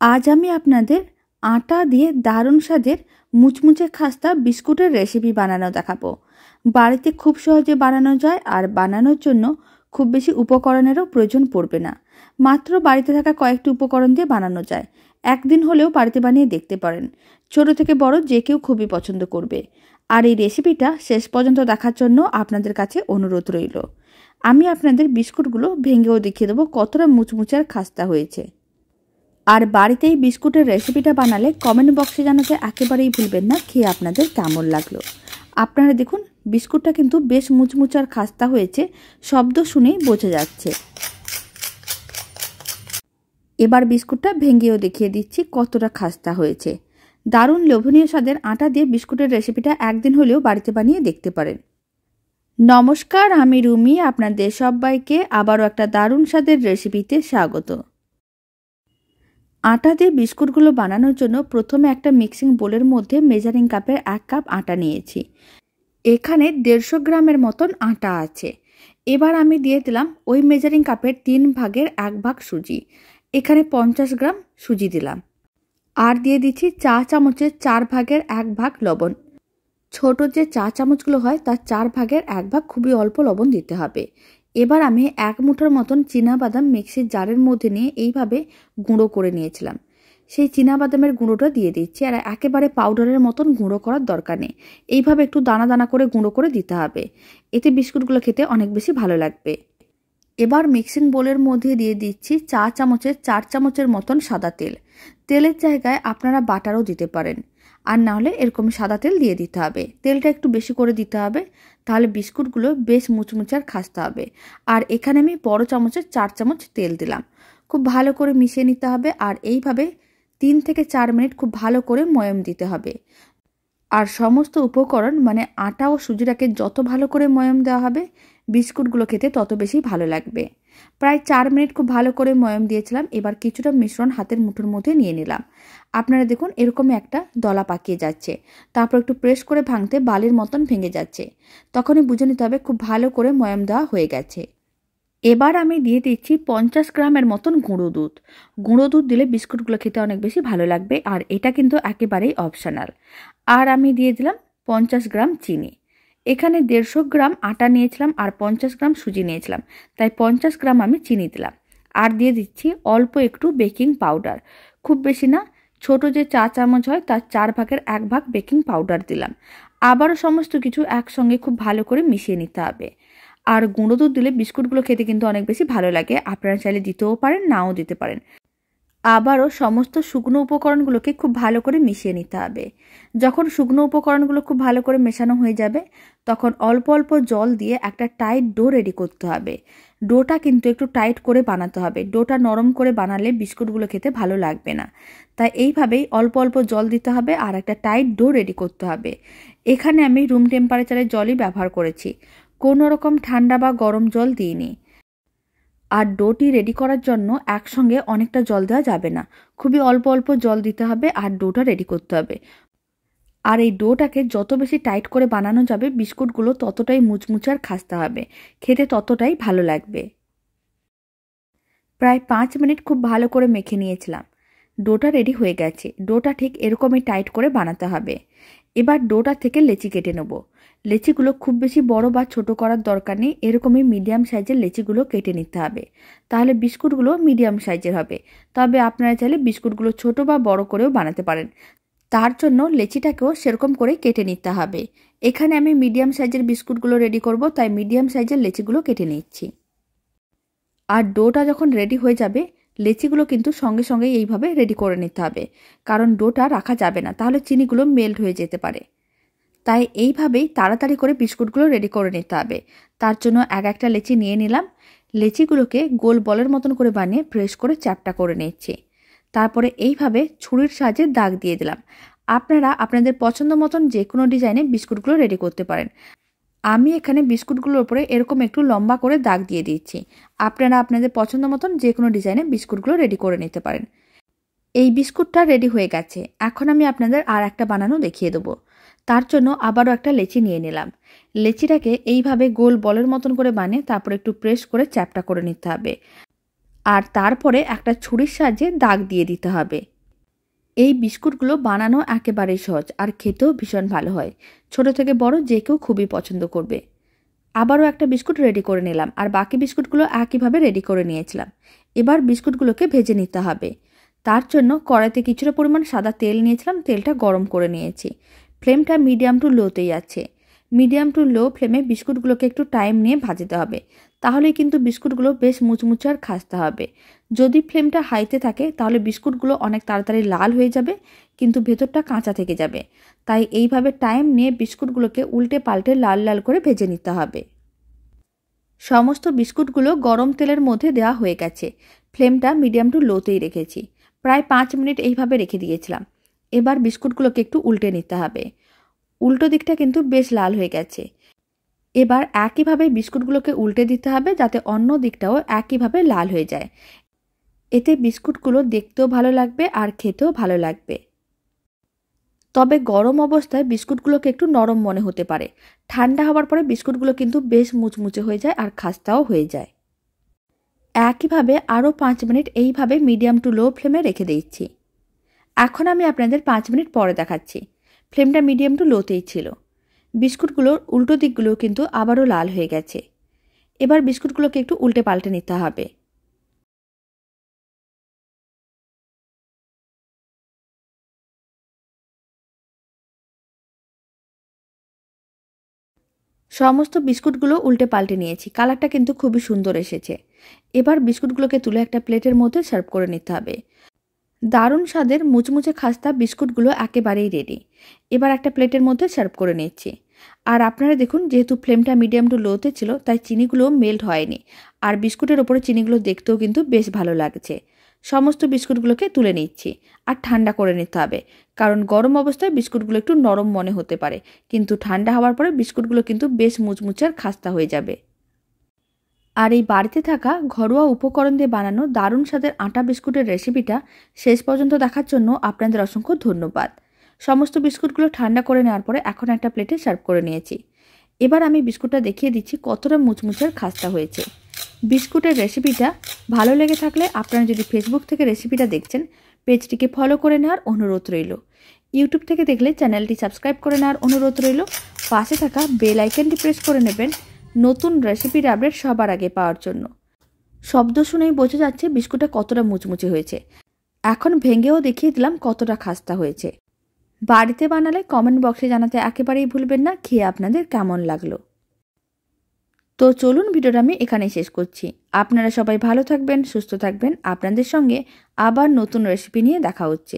আজ আমি আপনাদের আটা দিয়ে দারুণ স্বাদের মুচমুচে খাস্তা বিস্কুটের রেসিপি বানানো দেখাবো। বাড়িতে খুব সহজে বানানো যায় আর বানানোর জন্য খুব বেশি উপকরণেরও প্রয়োজন পড়বে না। মাত্র বাড়িতে থাকা কয়েকটি উপকরণ দিয়ে বানানো যায়। একদিন হলেও বাড়িতে বানিয়ে দেখতে পারেন। ছোট থেকে বড় যে কেউ খুবই পছন্দ করবে। আর এই রেসিপিটা শেষ পর্যন্ত দেখার জন্য আপনাদের কাছে অনুরোধ রইল। আমি আপনাদের বিস্কুটগুলো ভেঙেও দেখিয়ে দেবো কতটা মুচমুচে আর খাস্তা হয়েছে। আর বাড়িতেই বিস্কুটের রেসিপিটা বানালে কমেন্ট বক্সে জানাতে একেবারেই ভুলবেন না খেয়ে আপনাদের কেমন লাগলো। আপনারা দেখুন বিস্কুটটা কিন্তু বেশ মুচমুচে আর খাস্তা হয়েছে, শব্দ শুনেই বোঝা যাচ্ছে। এবার বিস্কুটটা ভেঙেও দেখিয়ে দিচ্ছি কতটা খাস্তা হয়েছে। দারুণ লোভনীয় স্বাদের আটা দিয়ে বিস্কুটের রেসিপিটা একদিন হলেও বাড়িতে বানিয়ে দেখতে পারেন। নমস্কার, আমি রুমি, আপনাদের সবাইকে আবারও একটা দারুণ স্বাদের রেসিপিতে স্বাগত। আটা দিয়ে বিস্কুটগুলো বানানোর জন্য প্রথমে একটা মিক্সিং বোলের মধ্যে মেজারিং কাপের 1 কাপ আটা নিয়েছি। এখানে 150 গ্রামের মতন আটা আছে। এবার আমি দিয়ে দিলাম ওই মেজারিং কাপের 3 ভাগের 1 ভাগ সুজি। এখানে 50 গ্রাম সুজি দিলাম। আর দিয়ে দিচ্ছি চা চামচের 4 ভাগের 1 ভাগ লবণ। ছোট যে চা চামচগুলো হয় তার 4 ভাগের 1 ভাগ খুবই অল্প লবণ দিতে হবে। এবার আমি 1 মুঠোর মতন চীনাবাদাম মিক্সির জারের মধ্যে নিয়ে এইভাবে গুঁড়ো করে নিয়েছিলাম। সেই চীনাবাদামের গুঁড়োটা দিয়ে দিচ্ছি। আর একেবারে পাউডারের মতন গুঁড়ো করার দরকার নেই, এইভাবে একটু দানা দানা করে গুঁড়ো করে দিতে হবে। এতে বিস্কুটগুলো খেতে অনেক বেশি ভালো লাগবে। এবার মিক্সিং বোলের মধ্যে দিয়ে দিচ্ছি চা চামচের 4 চামচের মতন সাদা তেল। তেলের জায়গায় আপনারা বাটারও দিতে পারেন, আর না হলে এরকম সাদা তেল দিয়ে দিতে হবে। তেলটা একটু বেশি করে দিতে হবে, তাহলে বিস্কুটগুলো বেশ মুচমুচে আর খাস্তা হবে। আর এখানে আমি বড় চামচের 4 চামচ তেল দিলাম। খুব ভালো করে মিশিয়ে নিতে হবে। আর এইভাবে 3 থেকে 4 মিনিট খুব ভালো করে ময়াম দিতে হবে। আর সমস্ত উপকরণ মানে আটা ও সুজিটাকে যত ভালো করে ময়াম দেওয়া হবে বিস্কুটগুলো খেতে তত বেশি ভালো লাগবে। প্রায় 4 মিনিট খুব ভালো করে ময়াম দিয়েছিলাম। এবার কিছুটা মিশ্রণ হাতের মুঠোর মধ্যে নিয়ে নিলাম। আপনারা দেখুন এরকম একটা দলা পাকিয়ে যাচ্ছে, তারপর একটু প্রেস করে ভাঙতে বালির মতন ভেঙে যাচ্ছে। তখনই বুঝে নিতে হবে খুব ভালো করে ময়াম দেওয়া হয়ে গেছে। এবার আমি দিয়ে দিচ্ছি 50 গ্রামের মতন গুঁড়ো দুধ। গুঁড়ো দুধ দিলে বিস্কুটগুলো খেতে অনেক বেশি ভালো লাগবে, আর এটা কিন্তু একেবারেই অপশনাল। আর আমি দিয়ে দিলাম 50 গ্রাম চিনি। এখানে 150 গ্রাম আটা নিয়েছিলাম আর 50 গ্রাম সুজি নিয়েছিলাম, তাই 50 গ্রাম আমি চিনি দিলাম। আর দিয়ে দিচ্ছি অল্প একটু বেকিং পাউডার, খুব বেশি না, ছোট যে চা চামচ হয় তার 4 ভাগের 1 ভাগ বেকিং পাউডার দিলাম। আবারও সমস্ত কিছু একসঙ্গে খুব ভালো করে মিশিয়ে নিতে হবে। আর গুঁড়ো দুধ দিলে বিস্কুটগুলো খেতে কিন্তু অনেক বেশি ভালো লাগে। আপনারা চাইলে দিতেও পারেন, নাও দিতে পারেন। আবারও সমস্ত শুকনো উপকরণগুলোকে খুব ভালো করে মিশিয়ে নিতে হবে। যখন শুকনো উপকরণগুলো খুব ভালো করে মেশানো হয়ে যাবে তখন অল্প অল্প জল দিয়ে একটা টাইট ডো রেডি করতে হবে। ডোটা কিন্তু একটু টাইট করে বানাতে হবে। ডোটা নরম করে বানালে বিস্কুটগুলো খেতে ভালো লাগবে না। তাই এইভাবেই অল্প অল্প জল দিতে হবে আর একটা টাইট ডো রেডি করতে হবে। এখানে আমি রুম টেম্পারেচারের জলই ব্যবহার করেছি, কোনো রকম ঠান্ডা বা গরম জল দিইনি। আর ডোটি রেডি করার জন্য একসঙ্গে অনেকটা জল দেওয়া যাবে না, খুবই অল্প অল্প জল দিতে হবে আর ডোটা রেডি করতে হবে। আর এই ডোটাকে যত বেশি টাইট করে বানানো যাবে বিস্কুটগুলো ততটাই মুচমুচে আর খাস্তা হবে, খেতে ততটাই ভালো লাগবে। প্রায় 5 মিনিট খুব ভালো করে মেখে নিয়েছিলাম। ডোটা রেডি হয়ে গেছে। ডোটা ঠিক এরকমই টাইট করে বানাতে হবে। এবার ডোটা থেকে লেচি কেটে নেব। লেচিগুলো খুব বেশি বড় বা ছোট করার দরকার নেই, এরকমই মিডিয়াম সাইজের লেচিগুলো কেটে নিতে হবে, তাহলে বিস্কুটগুলো মিডিয়াম সাইজের হবে। তবে আপনারা চাইলে বিস্কুটগুলো ছোট বা বড় করেও বানাতে পারেন, তার জন্য লেচিটাকেও সেরকম করে কেটে নিতে হবে। এখানে আমি মিডিয়াম সাইজের বিস্কুটগুলো রেডি করব, তাই মিডিয়াম সাইজের লেচিগুলো কেটে নিচ্ছি। আর ডোটা যখন রেডি হয়ে যাবে লেচিগুলো কিন্তু সঙ্গে সঙ্গে এইভাবে রেডি করে নিতে হবে, কারণ ডোটা রাখা যাবে না, তাহলে চিনিগুলো মেল্ট হয়ে যেতে পারে। তাই এইভাবেই তাড়াতাড়ি করে বিস্কুটগুলো রেডি করে নিতে হবে। তার জন্য একটা লেচি নিয়ে নিলাম। লেচিগুলোকে গোল বলের মতন করে বানিয়ে প্রেস করে চ্যাপটা করে নিচ্ছি। তারপরে এইভাবে ছুরির সাহায্যে দাগ দিয়ে দিলাম। আপনারা আপনাদের পছন্দ মতন যে কোনো ডিজাইনে বিস্কুটগুলো রেডি করতে পারেন। আমি এখানে বিস্কুটগুলোর উপরে এরকম একটু লম্বা করে দাগ দিয়ে দিচ্ছি। আপনারা আপনাদের পছন্দ মতন যে কোনো ডিজাইনে বিস্কুটগুলো রেডি করে নিতে পারেন। এই বিস্কুটটা রেডি হয়ে গেছে। এখন আমি আপনাদের আর একটা বানানো দেখিয়ে দেবো। তার জন্য আবারও একটা লেচি নিয়ে নিলাম। লেচিটাকে এইভাবে গোল বলের মতন করে বানিয়ে তারপর একটু প্রেস করে চ্যাপটা করে নিতে হবে। আর তারপরে একটা ছুরির সাহায্যে দাগ দিয়ে দিতে হবে। এই বিস্কুটগুলো বানানো একেবারেই সহজ আর খেতেও ভীষণ ভালো হয়। ছোট থেকে বড় যে কেউ খুবই পছন্দ করবে। আবারও একটা বিস্কুট রেডি করে নিলাম আর বাকি বিস্কুটগুলো একইভাবে রেডি করে নিয়েছিলাম। এবার বিস্কুটগুলোকে ভেজে নিতে হবে। তার জন্য কড়াইতে কিছুটা পরিমাণ সাদা তেল নিয়েছিলাম, তেলটা গরম করে নিয়েছি। ফ্লেমটা মিডিয়াম টু লোতেই আছে। মিডিয়াম টু লো ফ্লেমে বিস্কুটগুলোকে একটু টাইম নিয়ে ভাজতে হবে, তাহলেই কিন্তু বিস্কুটগুলো বেশ মুচমুচে আর খাস্তা হবে। যদি ফ্লেমটা হাইতে থাকে তাহলে বিস্কুটগুলো অনেক তাড়াতাড়ি লাল হয়ে যাবে, কিন্তু ভেতরটা কাঁচা থেকে যাবে। তাই এইভাবে টাইম নিয়ে বিস্কুটগুলোকে উল্টে পাল্টে লাল লাল করে ভেজে নিতে হবে। সমস্ত বিস্কুটগুলো গরম তেলের মধ্যে দেওয়া হয়ে গেছে। ফ্লেমটা মিডিয়াম টু লোতেই রেখেছি। প্রায় 5 মিনিট এইভাবে রেখে দিয়েছিলাম। এবার বিস্কুটগুলোকে একটু উল্টে নিতে হবে। উল্টো দিকটা কিন্তু বেশ লাল হয়ে গেছে। এবার একইভাবে বিস্কুটগুলোকে উল্টে দিতে হবে, যাতে অন্য দিকটাও একইভাবে লাল হয়ে যায়। এতে বিস্কুটগুলো দেখতেও ভালো লাগবে আর খেতেও ভালো লাগবে। তবে গরম অবস্থায় বিস্কুটগুলোকে একটু নরম মনে হতে পারে। ঠান্ডা হওয়ার পরে বিস্কুটগুলো কিন্তু বেশ মুচমুচে হয়ে যায় আর খাস্তাও হয়ে যায়। একইভাবে আরও 5 মিনিট এইভাবে মিডিয়াম টু লো ফ্লেমে রেখে দিচ্ছি। এখন আমি আপনাদের 5 মিনিট পরে দেখাচ্ছি। ফ্লেমটা মিডিয়াম টু লোতেই ছিল। বিস্কুটগুলোর উল্টো দিকগুলো কিন্তু আবারও লাল হয়ে গেছে। এবার বিস্কুটগুলোকে একটু উল্টে পাল্টে নিতে হবে। সমস্ত বিস্কুটগুলো উল্টে পাল্টে নিয়েছি। কালারটা কিন্তু খুবই সুন্দর এসেছে। এবার বিস্কুটগুলোকে তুলে একটা প্লেটের মধ্যে সার্ভ করে নিতে হবে। দারুণ স্বাদের মুচমুচে খাস্তা বিস্কুটগুলো একেবারেই রেডি। এবার একটা প্লেটের মধ্যে সার্ভ করে নিচ্ছি। আর আপনারা দেখুন, যেহেতু ফ্লেমটা মিডিয়াম টু লোতে ছিল তাই চিনিগুলো মেল্ট হয়নি, আর বিস্কুটের ওপরে চিনিগুলো দেখতেও কিন্তু বেশ ভালো লাগছে। সমস্ত বিস্কুটগুলোকে তুলে নিচ্ছি আর ঠান্ডা করে নিতে হবে, কারণ গরম অবস্থায় বিস্কুটগুলো একটু নরম মনে হতে পারে, কিন্তু ঠান্ডা হওয়ার পরে বিস্কুটগুলো কিন্তু বেশ মুচমুচে আর খাস্তা হয়ে যাবে। আর এই বাড়িতে থাকা ঘরোয়া উপকরণ দিয়ে বানানো দারুণ স্বাদের আটা বিস্কুটের রেসিপিটা শেষ পর্যন্ত দেখার জন্য আপনাদের অসংখ্য ধন্যবাদ। সমস্ত বিস্কুটগুলো ঠান্ডা করে নেওয়ার পরে এখন একটা প্লেটে সার্ভ করে নিয়েছি। এবার আমি বিস্কুটটা দেখিয়ে দিচ্ছি কতটা মুচমুচের খাস্তা হয়েছে। বিস্কুটের রেসিপিটা ভালো লেগে থাকলে আপনারা যদি ফেসবুক থেকে রেসিপিটা দেখছেন, পেজটিকে ফলো করে নেওয়ার অনুরোধ রইল। ইউটিউব থেকে দেখলে চ্যানেলটি সাবস্ক্রাইব করে নেওয়ার অনুরোধ রইল। পাশে থাকা বেল আইকনটি প্রেস করে নেবেন নতুন রেসিপির আপডেট সবার আগে পাওয়ার জন্য। শব্দ শুনেই বোঝা যাচ্ছে বিস্কুটটা কতটা মুচমুচে হয়েছে। এখন ভেঙেও দেখিয়ে দিলাম কতটা খাস্তা হয়েছে। বাড়িতে বানালে কমেন্ট বক্সে জানাতে একেবারেই ভুলবেন না খেয়ে আপনাদের কেমন লাগলো। তো চলুন, ভিডিওটা আমি এখানেই শেষ করছি। আপনারা সবাই ভালো থাকবেন, সুস্থ থাকবেন। আপনাদের সঙ্গে আবার নতুন রেসিপি নিয়ে দেখা হচ্ছে।